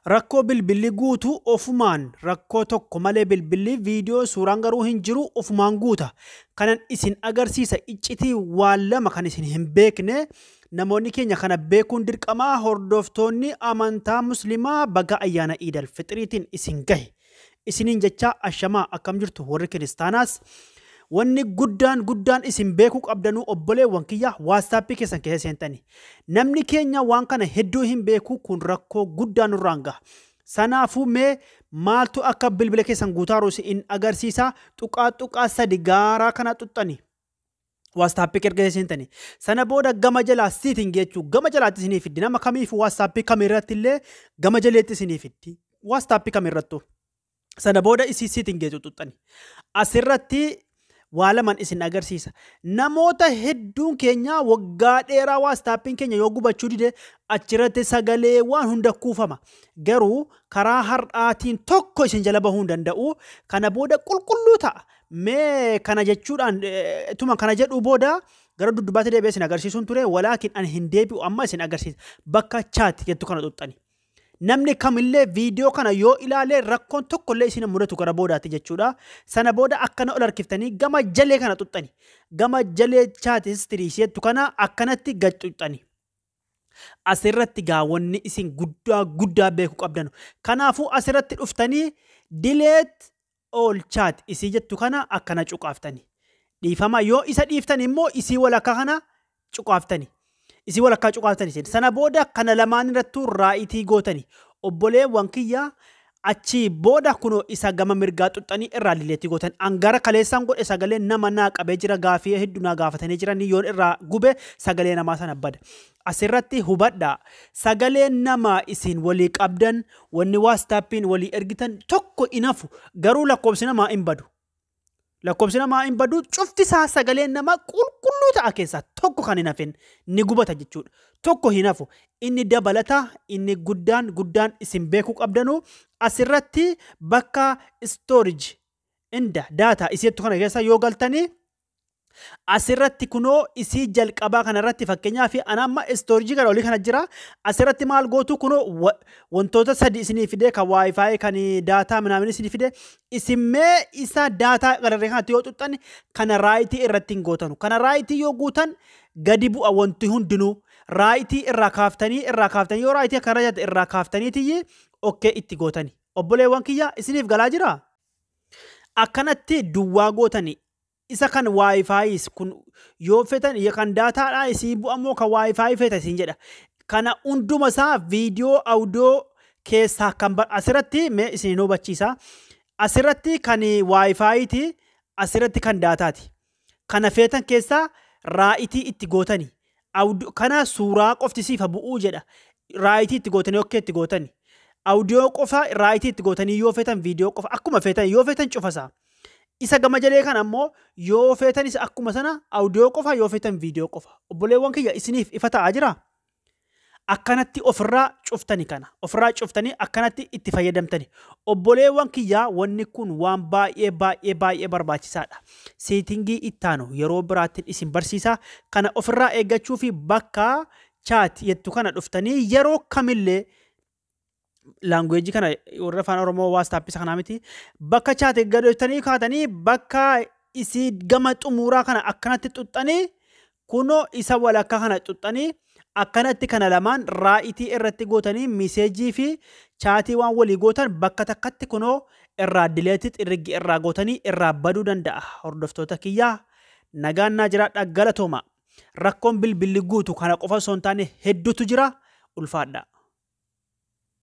Rakkoo bilbilli guutuu ofumaan rakkoo tokko malee bilbilli viidiyoo suuraan garuu hin jiru ofumaan guuta. Kanan isin agarsiisa iccitii waan lama kan isin hin beekne namoonni keenya kana beekuun dirqamaa hordoftoonni amantaa muslimaa baga ayyaana Iidal Fixiriitiin isin gahe. Isiniin jecha ashamaa akkam jirtu warri kiristaanaas. Wanni guddaan isin beekuu qabdanuu obboleewwan kiyya WhatsApp keessan keessa seentani. Namni keenya waan kana hedduu hin beeku kun rakkoo guddaan nurraan gaha. Sanaafuu mee maaltu akka bilbila keessan guutaaru in agarsiisa. Tuqaa sadi gaaraa kana xuxxani. WhatsApp keessa seentani. Sana booda gama jalaa siitiin jechuu gama jalaatti isinii fiddi. Nama kamiif WhatsApp kamirratti illee gama jaleetti isinii fiddi. WhatsApp kamirrattu. Sana booda isii siitiin jechuu xuxxani. Asirratti waa laman isin agarsiisa. Namoota hedduun keenya waggaa dheeraa WhatsAppiin keenya yoo gubachuu dide achirratti sagalee waan hunda kuufama. Garuu karaa har'aatiin tokko isin jala bahuu hin danda'u. Kana booda qulqulluu ta'a. Mee kana jechuudhaan tuma kana jedhu booda gara duddubaatti deebi'ee isin agarsiisuun ture. Walaakin ani hin deebi'u amma isin agarsiisa. Bakka chaati jettu kana xuxxani. Namni kamillee viidiyoo kana yoo ilaale rakkoon tokkollee isin mudatu gara boodaatti jechuudha. Sana booda akkana ol harkiftanii gama jalee kana xuxxani. Gama jalee chaati istiriisheettu kana akkanatti gad xuxxani. Asirratti gaawwanni isin guddaa beekuu qabdanu. Kanaafuu asirratti dhuftanii delete all chat isii jettu kana akkana cuqaaftani. Dhiifama yoo isa dhiiftan immoo isii walakkaa kana cuqaaftani. Isii walakkaa cuqaaftani. Sana booda kana lamaan irrattuu raayitii gootani. Obboleewwan kiyya achi booda kunoo isa gama mirgaa xuxxanii irraa dileetii gootan. Angara kaleessaan godhe sagalee nama naa qabee jira gaafii hedduu naa gaafatanii jiran yoon irraa gube sagalee namaa sana bada. Asirratti hubadhaa sagalee namaa isin walii qabdan wanni WhatsAppiin walii ergitan tokko inafu garuu lakkoobsi namaa hin badu. Lakkoobsi namaa hin badu cufti isaa sagalee namaa qulqulluu ta'a keessaa tokko kan hin hafin ni gubata jechuudha. Tokko hin hafu inni dabalata inni guddaan isin beekuu qabdanu asirratti bakka storage inda data isiitu kana keessa yoo galtanii asirratti kunoo isii jalqabaa kanarratti fakkeenyaaf ana amma storage gara olii kana jira. Asirratti maal gootu kunoo wantoota sadi isinii fide kan wifi kan data minaamin isinii fide isimee isa data gararree kanatti yoo xuxxan kana raayitii irratti hin gootanu. Kana raayitii yoo guutan gadi bu'a wanti hundinuu raayitii irraa kaaftanii yoo raayitii akkana jette irraa kaaftaniitii okkee itti gootani. Obboleewwan kiyya isiniif galaa jira. Akkanatti duwwaa gootani. Isa kan wifi's kun yoo fetan kan dataadhaa isii bu'amoo kan wifi feta isin jedha. Kana hunduma isaa viidiyoo audio keessaa kan asirratti mee isin hubachiisa. Asirratti kan wifi'ti asirratti kan dataati. Kana fetan keessaa raayitii itti gootani. Kana suuraa qofti siifa bu'uu jedha. Raayitii itti gootanii okkee itti gootani. Audio qofa raayitii itti gootanii yoo fetan viidiyoo qofa akkuma fetan yoo fetan cufasaa. Isa gama jalee kan ammoo yoo feetanis akkuma sana audio qofa yoo feetan viidiyoo qofa. Obboleewwan kiyya isiniif ifa ta'aa jira. Akkanatti ofirraa cuftani kana. Ofirraa cuftanii akkanatti itti fayyadamtani. Obboleewwan kiyya wanni kun waan baay'ee barbaachisaadha. Seetingii ittaanu yeroo biraatti isin barsiisa. Kana ofirraa eeggachuu fi bakka chat jettu kana dhuftanii yeroo kamillee language kana warra afaan Oromoo WhatsApp isa kana miti bakka chat gadhootanii kaatanii bakka isii gama xumuraa kana akkanatti xuxxanii kunoo isa walakkaa kana xuxxanii akkanatti kana lamaan raayitii irratti gootanii meseejii fi chaatii waan walii gootan bakka takkatti kunoo irraa dileetit irraa gootanii irraa baduu danda'a. Hordoftoota kiyyaa nagaan naa jiraadha galatooma. Rakkoon bilbilli guutu kana qofa osoo hin taane hedduutu jira ulfaadha.